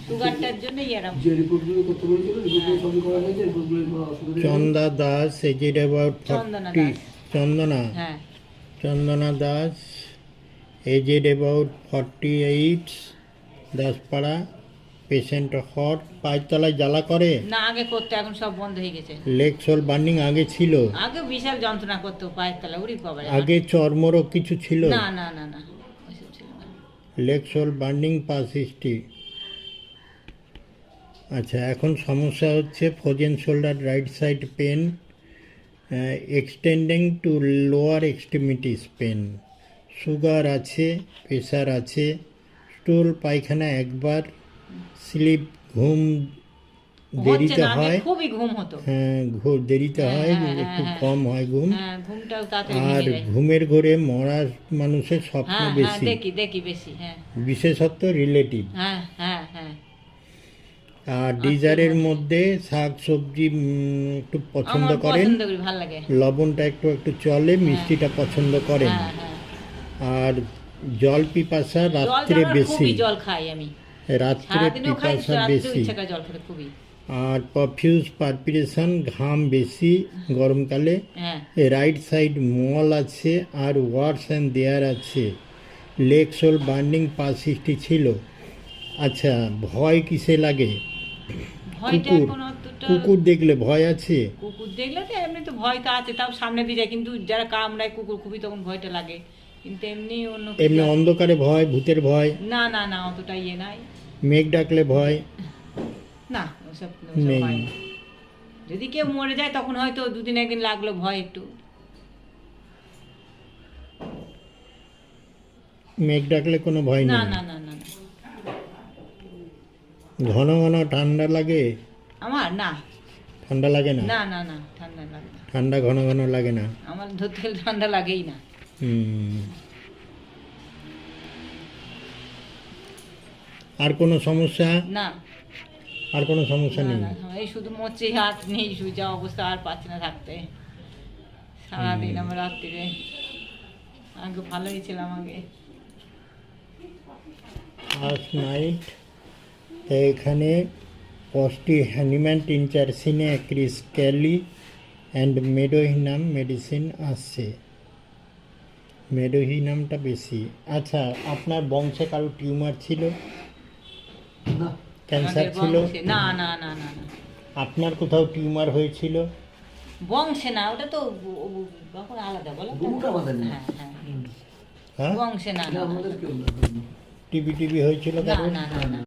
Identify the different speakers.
Speaker 1: সুগারটার জন্যই এরকম।
Speaker 2: যে রিপোর্টগুলো করতে বলেছিল রিপোর্টগুলো সবই করা হয়েছে, রিপোর্টগুলো কোনো অসুবিধা নেই।
Speaker 3: Chanda Das aged about
Speaker 1: Chandana
Speaker 3: 40।
Speaker 1: দাস।
Speaker 3: চন্দনা
Speaker 1: হ্যাঁ
Speaker 3: Chandana Das aged about 48, Daspara. Patient hot, পায়ের তলায় জ্বালা করে।
Speaker 1: না, আগে করতো, এখন সব বন্ধ হয়ে গেছে।
Speaker 3: লেগ সোল বার্নিং আগে ছিল।
Speaker 1: আগে বিশাল যন্ত্রণা করতো পায়ের তলা, উড়ি বাবারে।
Speaker 3: আগে চর্মরোগ কিছু ছিল।
Speaker 1: না না না না, ওইসব ছিল না।
Speaker 3: Leg sole burning past history. আচ্ছা, এখন সমস্যা হচ্ছে frozen shoulder, right side pain, extending to lower extremities pain, sugar আছে, প্রেশার আছে, স্টুল পায়খানা একবার, স্লিপ ঘুম
Speaker 1: হচ্ছে
Speaker 3: দেরিতে
Speaker 1: না, আগে
Speaker 3: হয়।
Speaker 1: খুবই ঘুম হতো।
Speaker 3: হ্যাঁ, ঘুম দেরিতে হয়, একটু কম হয় ঘুম।
Speaker 1: হ্যাঁ, ঘুমটাও তাড়াতাড়ি
Speaker 3: আর
Speaker 1: ভেঙে যায়।
Speaker 3: ঘুমের ঘরে মরা মানুষের স্বপ্ন
Speaker 1: হ্যাঁ হ্যাঁ,
Speaker 3: বেশি,
Speaker 1: দেখি দেখি বেশি। হ্যাঁ
Speaker 3: বিশেষত রিলেটিভ।
Speaker 1: হ্যাঁ হ্যাঁ হ্যাঁ।
Speaker 3: আর ডিজারের মধ্যে শাক সবজি একটু পছন্দ
Speaker 1: আমার
Speaker 3: করেন,
Speaker 1: পছন্দ করি, ভালো লাগে।
Speaker 3: লবণটা একটু একটু চলে, মিষ্টিটা পছন্দ করেন।
Speaker 1: হ্যাঁ হ্যাঁ।
Speaker 3: আর জল পিপাসা
Speaker 1: জল
Speaker 3: রাত্রে
Speaker 1: আমার
Speaker 3: বেশি,
Speaker 1: খুবই জল খাই আমি।
Speaker 3: রাত্রে
Speaker 1: সারাদিনও খাই,
Speaker 3: পিপাসা
Speaker 1: রাত্রেও
Speaker 3: বেশি।
Speaker 1: ইচ্ছা করে জল খেতে খুবই।
Speaker 3: আর পারফিউজ পারপিরেশন, ঘাম বেশি গরমকালে।
Speaker 1: হ্যাঁ
Speaker 3: রাইট সাইড মল আছে আর ওয়ার্স অ্যান্ড দেয়ার আছে। Leg sole burning past history ছিল। আচ্ছা, ভয় কিসে লাগে?
Speaker 1: ভয়টা
Speaker 3: কুকুর,
Speaker 1: এখন অতটা।
Speaker 3: কুকুর দেখলে ভয় আছে?
Speaker 1: কুকুর দেখলে তো এমনি তো ভয় তো আছে, তাও সামনে দিয়ে যায়, কিন্তু যারা কামড়ায় কুকুর খুবই তখন ভয়টা লাগে। কিন্তু এমনি অন্য কিছু
Speaker 3: এমনি অন্ধকারে ভয়, ভূতের ভয়?
Speaker 1: না না না, অতটা ইয়ে নাই।
Speaker 3: মেঘ ডাকলে ভয়
Speaker 1: না, ওসব
Speaker 3: নেই।
Speaker 1: হয় না। যদি কেউ মরে যায় তখন হয়তো দুদিন একদিন লাগলো ভয় একটু।
Speaker 3: মেঘ ডাকলে কোনো ভয়
Speaker 1: না
Speaker 3: নেই?
Speaker 1: না না না না।
Speaker 3: ঘন ঘন ঠান্ডা লাগে?
Speaker 1: আমার না,
Speaker 3: ঠান্ডা লাগে না?
Speaker 1: না না না, ঠান্ডা লাগে না।
Speaker 3: ঠান্ডা ঘন ঘন লাগে না?
Speaker 1: আমার ধরতে গেলে ঠান্ডা লাগেই না।
Speaker 3: হুম। আর কোনো সমস্যা?
Speaker 1: না
Speaker 3: আর কোনো সমস্যা
Speaker 1: না
Speaker 3: নেই?
Speaker 1: না, এই শুধু মরছে, হাত নেই, শুয়ে যা অবস্থা, আর পাচ্ছি না থাকতে সারাদিন। আমার রাত্রিরে আগে ভালোই ছিলাম আগে।
Speaker 3: ফার্স্ট নাইট এখানে পস্টি হ্যানিম্যান টিনচার সিনে ক্রিস ক্যালি অ্যান্ড মেডোহিনাম মেডিসিন আসছে। মেডোহিনামটা বেশি। আচ্ছা, আপনার বংশে কারো টিউমার ছিল?
Speaker 2: না,
Speaker 3: ক্যান্সার
Speaker 1: আমাদের
Speaker 3: ছিল?
Speaker 1: বংশে না না না না না।
Speaker 3: আপনার কোথাও টিউমার হয়েছিল?
Speaker 1: বংশে না, ওটা তো তখন আলাদা বলো তো।
Speaker 2: গরুটা বাঁধেন না।
Speaker 1: হ্যাঁ হ্যাঁ,
Speaker 3: হ্যাঁ,
Speaker 1: বংশে না
Speaker 2: না,
Speaker 1: না
Speaker 2: আমাদের কেউ না।
Speaker 3: টিবি হয়েছিল
Speaker 1: না
Speaker 3: কারোর?
Speaker 1: না না না।